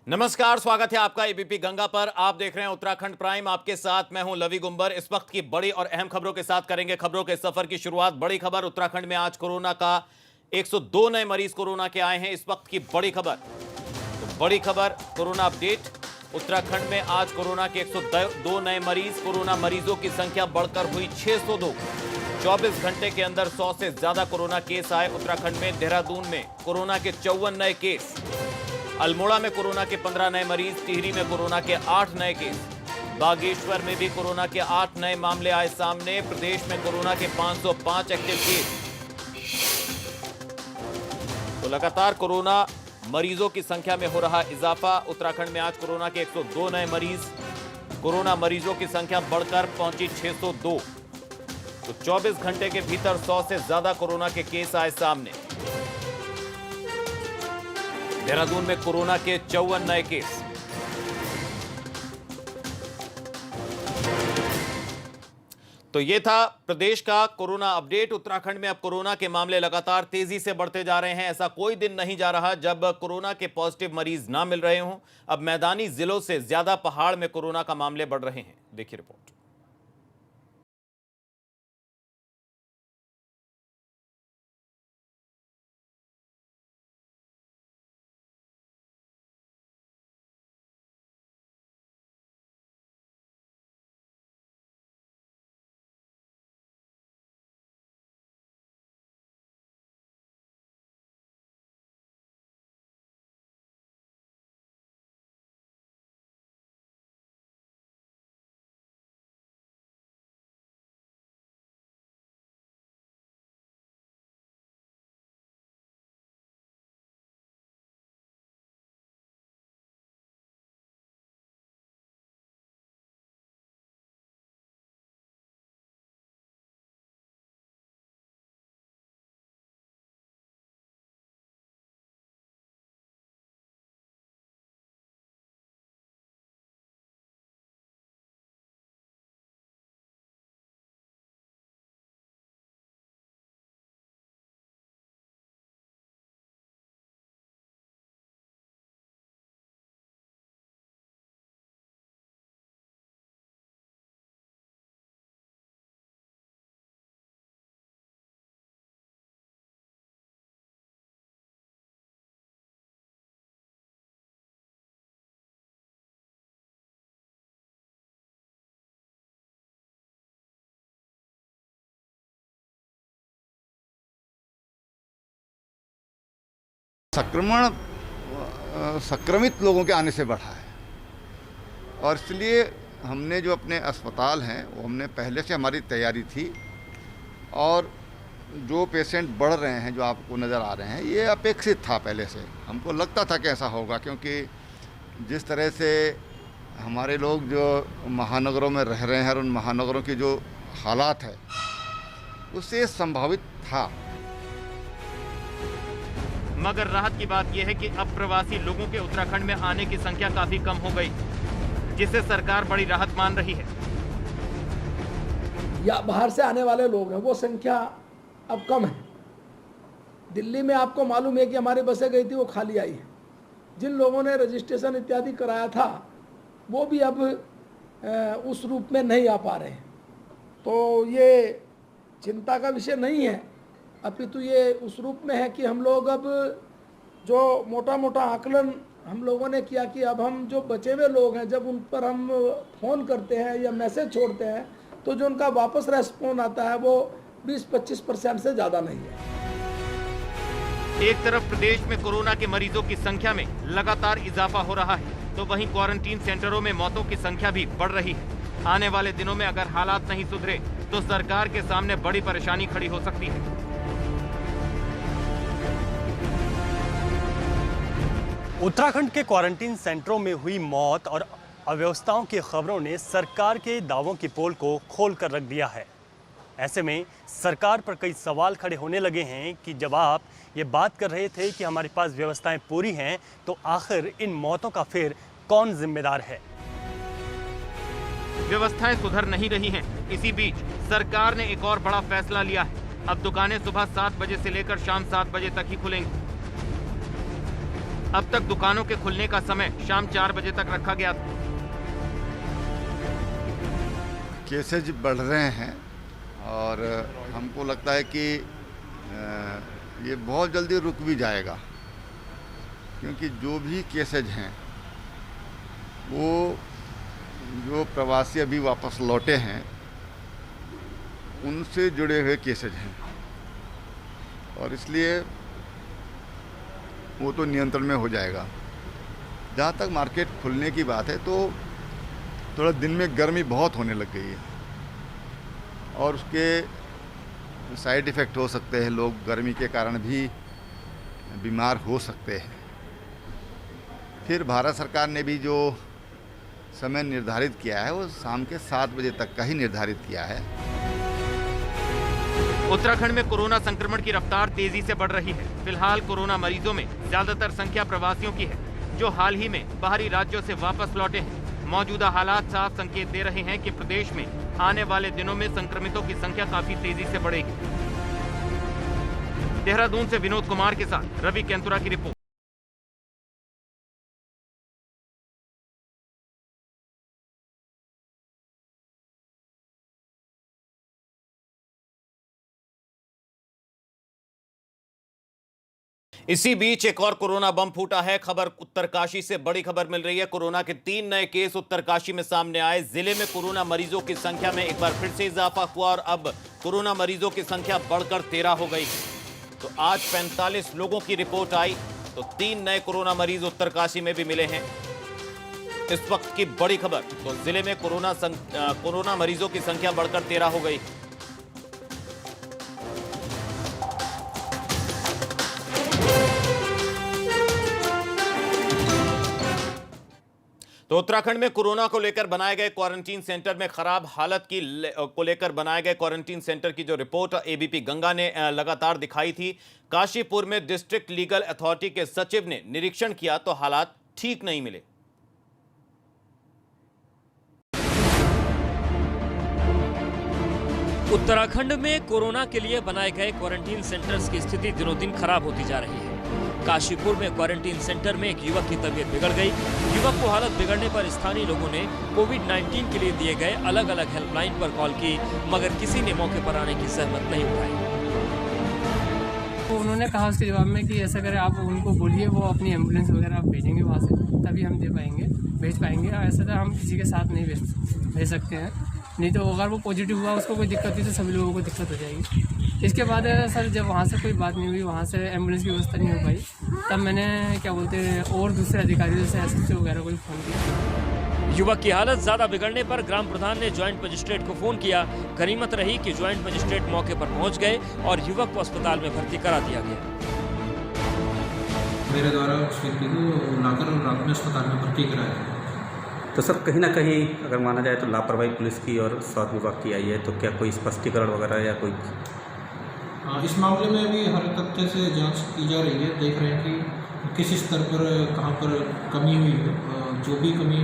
नमस्कार, स्वागत है आपका एबीपी गंगा पर। आप देख रहे हैं उत्तराखंड प्राइम। आपके साथ मैं हूं लवी गुंबर। इस वक्त की बड़ी और अहम खबरों के साथ करेंगे खबरों के सफर की शुरुआत। बड़ी खबर, उत्तराखंड में आज कोरोना का 102 नए मरीज कोरोना के आए हैं। इस वक्त की बड़ी खबर, तो बड़ी खबर कोरोना अपडेट। उत्तराखंड में आज कोरोना के 102 नए मरीज। कोरोना मरीजों की संख्या बढ़कर हुई 602। 24 घंटे के अंदर 100 से ज्यादा कोरोना केस आए उत्तराखंड में। देहरादून में कोरोना के 54 नए केस, अल्मोड़ा में कोरोना के 15 नए मरीज, टिहरी में कोरोना के 8 नए केस, बागेश्वर में भी कोरोना के 8 नए मामले आए सामने। प्रदेश में कोरोना के 505 एक्टिव केस। तो लगातार कोरोना मरीजों की संख्या में हो रहा इजाफा। उत्तराखंड में आज कोरोना के 102 नए मरीज। कोरोना मरीजों की संख्या बढ़कर पहुंची 602। तो 24 घंटे के भीतर 100 से ज्यादा कोरोना के केस आए सामने। देहरादून में कोरोना के 54 नए केस। तो ये था प्रदेश का कोरोना अपडेट। उत्तराखंड में अब कोरोना के मामले लगातार तेजी से बढ़ते जा रहे हैं। ऐसा कोई दिन नहीं जा रहा जब कोरोना के पॉजिटिव मरीज ना मिल रहे हों। अब मैदानी जिलों से ज्यादा पहाड़ में कोरोना का मामले बढ़ रहे हैं। देखिए रिपोर्ट। संक्रमण संक्रमित लोगों के आने से बढ़ा है और इसलिए हमने जो अपने अस्पताल हैं वो हमने पहले से हमारी तैयारी थी। और जो पेशेंट बढ़ रहे हैं, जो आपको नज़र आ रहे हैं, ये अपेक्षित था। पहले से हमको लगता था कि ऐसा होगा, क्योंकि जिस तरह से हमारे लोग जो महानगरों में रह रहे हैं और उन महानगरों की जो हालात है उससे संभावित था। मगर राहत की बात यह है कि अब प्रवासी लोगों के उत्तराखंड में आने की संख्या काफी कम हो गई, जिससे सरकार बड़ी राहत मान रही है। या बाहर से आने वाले लोग हैं, वो संख्या अब कम है। दिल्ली में आपको मालूम है कि हमारी बसें गई थी, वो खाली आई है। जिन लोगों ने रजिस्ट्रेशन इत्यादि कराया था वो भी अब उस रूप में नहीं आ पा रहे हैं। तो ये चिंता का विषय नहीं है, अपितु ये उस रूप में है कि हम लोग अब जो मोटा मोटा आकलन हम लोगों ने किया कि अब हम जो बचे हुए लोग हैं, जब उन पर हम फ़ोन करते हैं या मैसेज छोड़ते हैं तो जो उनका वापस रेस्पॉन्स आता है वो 20-25% से ज़्यादा नहीं है। एक तरफ प्रदेश में कोरोना के मरीजों की संख्या में लगातार इजाफा हो रहा है, तो वहीं क्वारंटीन सेंटरों में मौतों की संख्या भी बढ़ रही है। आने वाले दिनों में अगर हालात नहीं सुधरे तो सरकार के सामने बड़ी परेशानी खड़ी हो सकती है। उत्तराखंड के क्वारंटीन सेंटरों में हुई मौत और अव्यवस्थाओं की खबरों ने सरकार के दावों की पोल को खोल कर रख दिया है। ऐसे में सरकार पर कई सवाल खड़े होने लगे हैं कि जब आप ये बात कर रहे थे कि हमारे पास व्यवस्थाएं पूरी हैं, तो आखिर इन मौतों का फिर कौन जिम्मेदार है? व्यवस्थाएं सुधर नहीं रही हैं। इसी बीच सरकार ने एक और बड़ा फैसला लिया है। अब दुकानें सुबह 7 बजे से लेकर शाम 7 बजे तक ही खुलेंगी। अब तक दुकानों के खुलने का समय शाम 4 बजे तक रखा गया था। केसेज बढ़ रहे हैं और हमको लगता है कि ये बहुत जल्दी रुक भी जाएगा, क्योंकि जो भी केसेज हैं वो जो प्रवासी अभी वापस लौटे हैं उनसे जुड़े हुए केसेज हैं और इसलिए वो तो नियंत्रण में हो जाएगा। जहाँ तक मार्केट खुलने की बात है तो थोड़ा दिन में गर्मी बहुत होने लग गई है और उसके साइड इफ़ेक्ट हो सकते हैं, लोग गर्मी के कारण भी बीमार हो सकते हैं। फिर भारत सरकार ने भी जो समय निर्धारित किया है वो शाम के 7 बजे तक का ही निर्धारित किया है। उत्तराखंड में कोरोना संक्रमण की रफ्तार तेजी से बढ़ रही है। फिलहाल कोरोना मरीजों में ज्यादातर संख्या प्रवासियों की है, जो हाल ही में बाहरी राज्यों से वापस लौटे हैं। मौजूदा हालात साफ संकेत दे रहे हैं कि प्रदेश में आने वाले दिनों में संक्रमितों की संख्या काफी तेजी से बढ़ेगी। देहरादून से विनोद कुमार के साथ रवि केंतुरा की रिपोर्ट। इसी बीच एक और कोरोना बम फूटा है। खबर उत्तरकाशी से बड़ी खबर मिल रही है। कोरोना के 3 नए केस उत्तरकाशी में सामने आए। जिले में कोरोना मरीजों की संख्या में एक बार फिर से इजाफा हुआ और अब कोरोना मरीजों की संख्या बढ़कर 13 हो गई। तो आज 45 लोगों की रिपोर्ट आई, तो 3 नए कोरोना मरीज उत्तरकाशी में भी मिले हैं। इस वक्त की बड़ी खबर, तो जिले में कोरोना मरीजों की संख्या बढ़कर 13 हो गई। तो उत्तराखंड में कोरोना को लेकर बनाए गए क्वारंटीन सेंटर में खराब हालत को लेकर बनाए गए क्वारंटीन सेंटर की जो रिपोर्ट एबीपी गंगा ने लगातार दिखाई थी। काशीपुर में डिस्ट्रिक्ट लीगल अथॉरिटी के सचिव ने निरीक्षण किया तो हालात ठीक नहीं मिले। उत्तराखंड में कोरोना के लिए बनाए गए क्वारंटीन सेंटर्स की स्थिति दिनों दिन खराब होती जा रही है। काशीपुर में क्वारंटीन सेंटर में एक युवक की तबीयत बिगड़ गई। युवक को हालत बिगड़ने पर स्थानीय लोगों ने कोविड-19 के लिए दिए गए अलग अलग हेल्पलाइन पर कॉल की, मगर किसी ने मौके पर आने की सहमत नहीं उठाई। तो उन्होंने कहा उसके जवाब में कि ऐसा करें, आप उनको बोलिए वो अपनी एम्बुलेंस वगैरह आप भेजेंगे वहाँ से, तभी हम भेज पाएंगे। ऐसा तो हम किसी के साथ नहीं भेज सकते हैं, नहीं तो अगर वो पॉजिटिव हुआ उसको कोई दिक्कत हुई तो सभी लोगों को दिक्कत हो जाएगी। इसके बाद सर जब वहाँ से कोई बात नहीं हुई, वहाँ से एम्बुलेंस की व्यवस्था नहीं हो पाई, तब मैंने और दूसरे अधिकारियों से एसएसपी वगैरह को फ़ोन किया। युवक की हालत ज्यादा बिगड़ने पर ग्राम प्रधान ने ज्वाइंट मजिस्ट्रेट को फोन किया। गनीमत रही कि ज्वाइंट मजिस्ट्रेट मौके पर पहुंच गए और युवक को अस्पताल में भर्ती करा दिया गया। मेरे द्वारा उस व्यक्ति को लाकर और रात में अस्पताल में भर्ती कराया। तो सर कहीं ना कहीं अगर माना जाए तो लापरवाही पुलिस की और स्वास्थ्य विभाग की आई है, तो क्या कोई स्पष्टीकरण वगैरह या कोई? इस मामले में अभी हर तथ्य से जांच की जा रही है। देख रहे हैं कि किस स्तर पर कहां पर कमी हुई है। जो भी कमी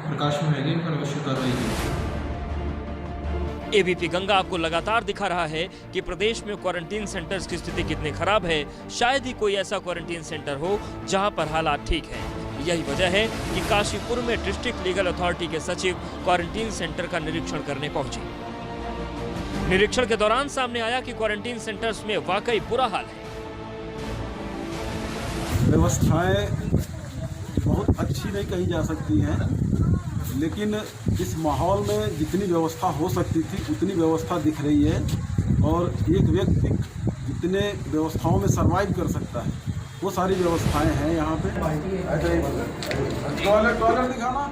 प्रकाश में आएगी उन पर अवश्य कार्रवाई की। एबीपी गंगा आपको लगातार दिखा रहा है कि प्रदेश में क्वारंटीन सेंटर्स की स्थिति कितनी खराब है। शायद ही कोई ऐसा क्वारंटीन सेंटर हो जहां पर हालात ठीक है। यही वजह है कि काशीपुर में डिस्ट्रिक्ट लीगल अथॉरिटी के सचिव क्वारंटीन सेंटर का निरीक्षण करने पहुंचे। निरीक्षण के दौरान सामने आया कि क्वारंटीन सेंटर्स में वाकई बुरा हाल है। व्यवस्थाएं बहुत अच्छी नहीं कही जा सकती हैं, लेकिन इस माहौल में जितनी व्यवस्था हो सकती थी उतनी व्यवस्था दिख रही है और एक व्यक्ति जितने व्यवस्थाओं में सरवाइव कर सकता है वो सारी व्यवस्थाएं हैं यहाँ पे। टॉयलेट दिखाना।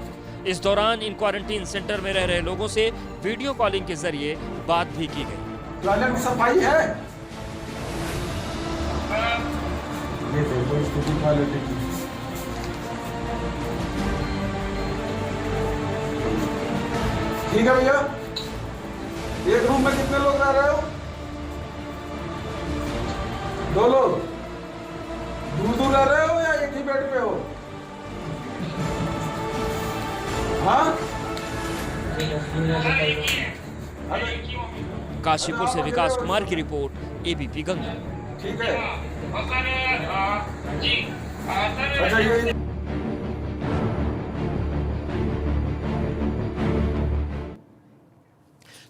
इस दौरान इन क्वारंटीन सेंटर में रह रहे लोगों से वीडियो कॉलिंग के जरिए बात भी की गई। टॉयलेट की सफाई है? ये देखो स्थिति टॉयलेट की। ठीक है भैया, एक रूम में कितने लोग रह रहे हो? 2 लोग। दूर रह रहे हो या एक ही बेड पे हो? हाँ? काशीपुर से विकास कुमार की रिपोर्ट, एबीपी गंगा। ठीक है। अच्छा ये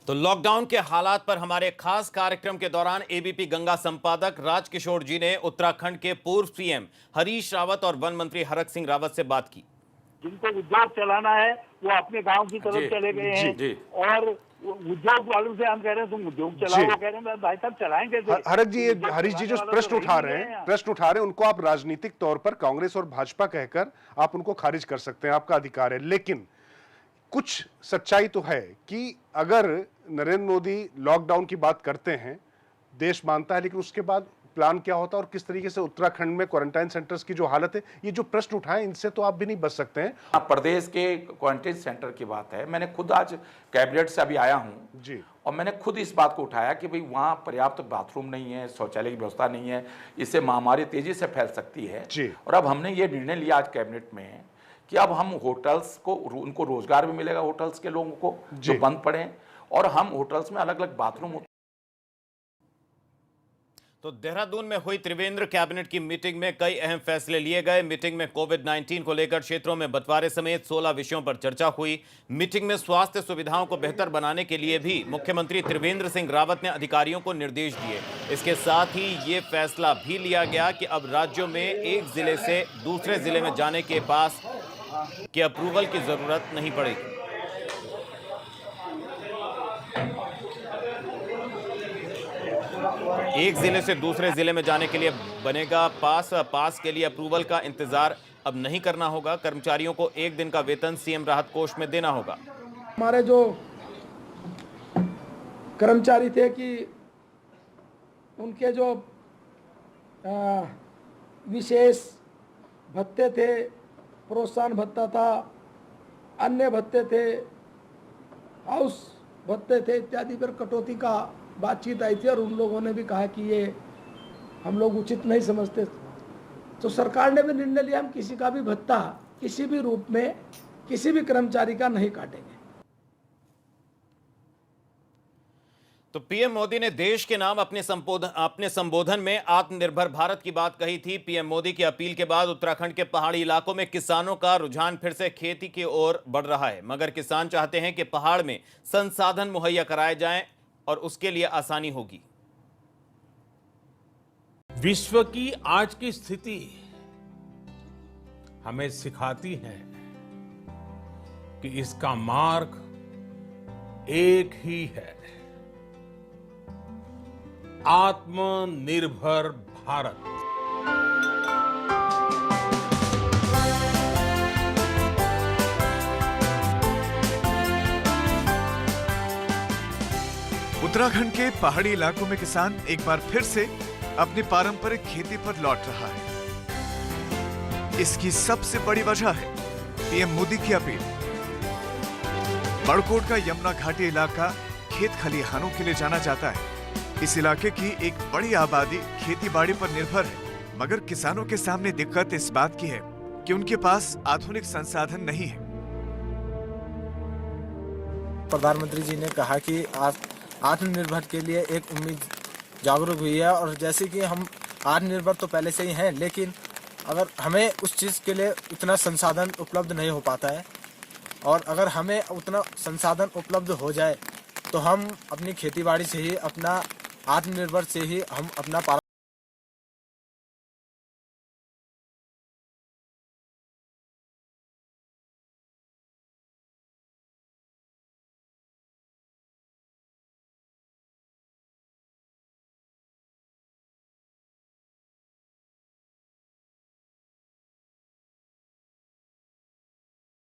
तो लॉकडाउन के हालात पर हमारे खास कार्यक्रम के दौरान एबीपी गंगा संपादक राजकिशोर जी ने उत्तराखंड के पूर्व सीएम हरीश रावत और वन मंत्री हरक सिंह रावत से बात की। जिनको उद्योग चलाना है वो अपने गांव की तरफ चले गए हैं और उद्योग वालों से हम कह रहे हैं तुम उद्योग चलाओ, वो कह रहे हैं भाई साहब चलाएंगे। हरक जी, ये हरीश जी जो प्रश्न उठा रहे हैं उनको आप राजनीतिक तौर पर कांग्रेस और भाजपा कहकर आप उनको खारिज कर सकते हैं, आपका अधिकार है, लेकिन कुछ सच्चाई तो है कि अगर नरेंद्र मोदी लॉकडाउन की बात करते हैं, देश मानता है, लेकिन उसके बाद प्लान क्या होता है और किस तरीके से उत्तराखंड में क्वारंटाइन सेंटर्स की जो हालत है, ये जो प्रश्न उठाए इनसे तो आप भी नहीं बच सकते हैं। प्रदेश के क्वारंटाइन सेंटर की बात है, मैंने खुद आज कैबिनेट से अभी आया हूं जी, और मैंने खुद इस बात को उठाया कि भाई वहाँ पर्याप्त बाथरूम नहीं है, शौचालय की व्यवस्था नहीं है, इससे महामारी तेजी से फैल सकती है जी। और अब हमने ये निर्णय लिया आज कैबिनेट में कि अब हम होटल्स को, उनको रोजगार भी मिलेगा होटल्स के लोगों को जो बंद पड़े, और हम होटल्स में अलग अलग बाथरूम। तो देहरादून में हुई त्रिवेंद्र कैबिनेट की मीटिंग में कई अहम फैसले लिए गए। मीटिंग में कोविड-19 को लेकर क्षेत्रों में बंटवारे समेत 16 विषयों पर चर्चा हुई। मीटिंग में स्वास्थ्य सुविधाओं को बेहतर बनाने के लिए भी मुख्यमंत्री त्रिवेंद्र सिंह रावत ने अधिकारियों को निर्देश दिए। इसके साथ ही ये फैसला भी लिया गया कि अब राज्यों में एक जिले से दूसरे जिले में जाने के पास के अप्रूवल की जरूरत नहीं पड़ेगी। एक जिले से दूसरे जिले में जाने के लिए बनेगा पास के लिए अप्रूवल का इंतजार अब नहीं करना होगा। कर्मचारियों को 1 दिन का वेतन सीएम राहत कोष में देना होगा। हमारे जो कर्मचारी थे कि उनके जो विशेष भत्ते थे, प्रोत्साहन भत्ता था, अन्य भत्ते थे, हाउस भत्ते थे इत्यादि पर कटौती का बातचीत आई थी और उन लोगों ने भी कहा कि ये हम लोग उचित नहीं समझते। तो सरकार ने भी निर्णय लिया हम किसी का भी भत्ता किसी भी रूप में किसी भी कर्मचारी का नहीं काटेंगे। तो पीएम मोदी ने देश के नाम अपने संबोधन में आत्मनिर्भर भारत की बात कही थी। पीएम मोदी की अपील के बाद उत्तराखंड के पहाड़ी इलाकों में किसानों का रुझान फिर से खेती की ओर बढ़ रहा है, मगर किसान चाहते हैं कि पहाड़ में संसाधन मुहैया कराए जाएं और उसके लिए आसानी होगी। विश्व की आज की स्थिति हमें सिखाती है कि इसका मार्ग एक ही है, आत्मनिर्भर भारत। उत्तराखंड के पहाड़ी इलाकों में किसान एक बार फिर से अपनी पारंपरिक खेती पर लौट रहा है। इसकी सबसे बड़ी वजह है पीएम मोदी की अपील। बड़कोट का यमुना घाटी इलाका खेत खलिहानों के लिए जाना जाता है। इस इलाके की एक बड़ी आबादी खेती बाड़ी पर निर्भर है, मगर किसानों के सामने दिक्कत इस बात की है कि उनके पास आधुनिक संसाधन नहीं है। प्रधानमंत्री जी ने कहा कि आत्मनिर्भर के लिए एक उम्मीद जागरूक हुई है, और जैसे कि हम आत्मनिर्भर तो पहले से ही हैं, लेकिन अगर हमें उस चीज़ के लिए उतना संसाधन उपलब्ध नहीं हो पाता है, और अगर हमें उतना संसाधन उपलब्ध हो जाए तो हम अपनी खेतीबाड़ी से ही, अपना आत्मनिर्भर से ही हम अपना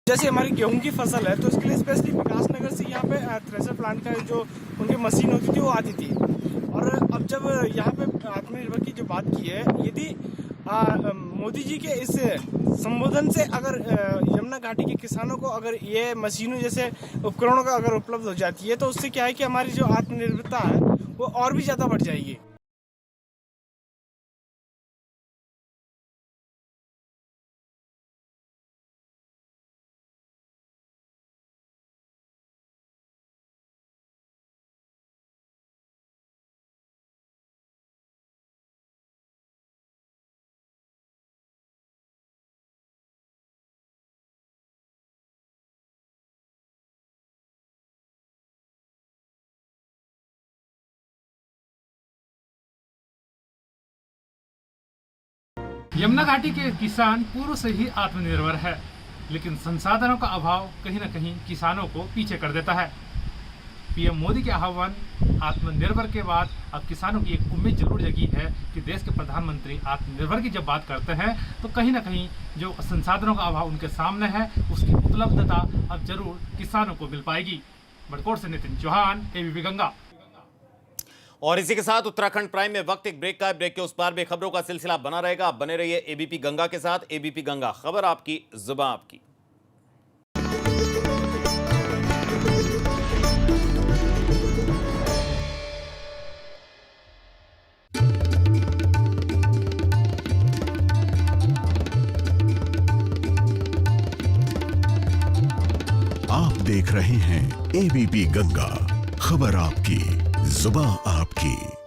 जैसे हमारी गेहूं की फसल है तो इसके लिए स्पेशली विकासनगर से यहाँ पे थ्रेशर प्लांट का जो उनकी मशीन होती थी वो आती थी। और अब जब यहाँ पे आत्मनिर्भर की जो बात की है, यदि मोदी जी के इस संबोधन से अगर यमुना घाटी के किसानों को अगर ये मशीनों जैसे उपकरणों का अगर उपलब्ध हो जाती है तो उससे क्या है कि हमारी जो आत्मनिर्भरता है वो और भी ज़्यादा बढ़ जाएगी। यमुना घाटी के किसान पूर्व से ही आत्मनिर्भर है, लेकिन संसाधनों का अभाव कहीं न कहीं किसानों को पीछे कर देता है। पीएम मोदी के आह्वान आत्मनिर्भर के बाद अब किसानों की एक उम्मीद जरूर जगी है कि देश के प्रधानमंत्री आत्मनिर्भर की जब बात करते हैं तो कहीं ना कहीं जो संसाधनों का अभाव उनके सामने है उसकी उपलब्धता अब जरूर किसानों को मिल पाएगी। बड़कोट से नितिन चौहान, एबीपी गंगा। और इसी के साथ उत्तराखंड प्राइम में वक्त एक ब्रेक का है। ब्रेक के उस पार भी खबरों का सिलसिला बना रहेगा। आप बने रहिए एबीपी गंगा के साथ। एबीपी गंगा, खबर आपकी, जुबान आपकी। आप देख रहे हैं एबीपी गंगा, खबर आपकी, जुबान आपकी।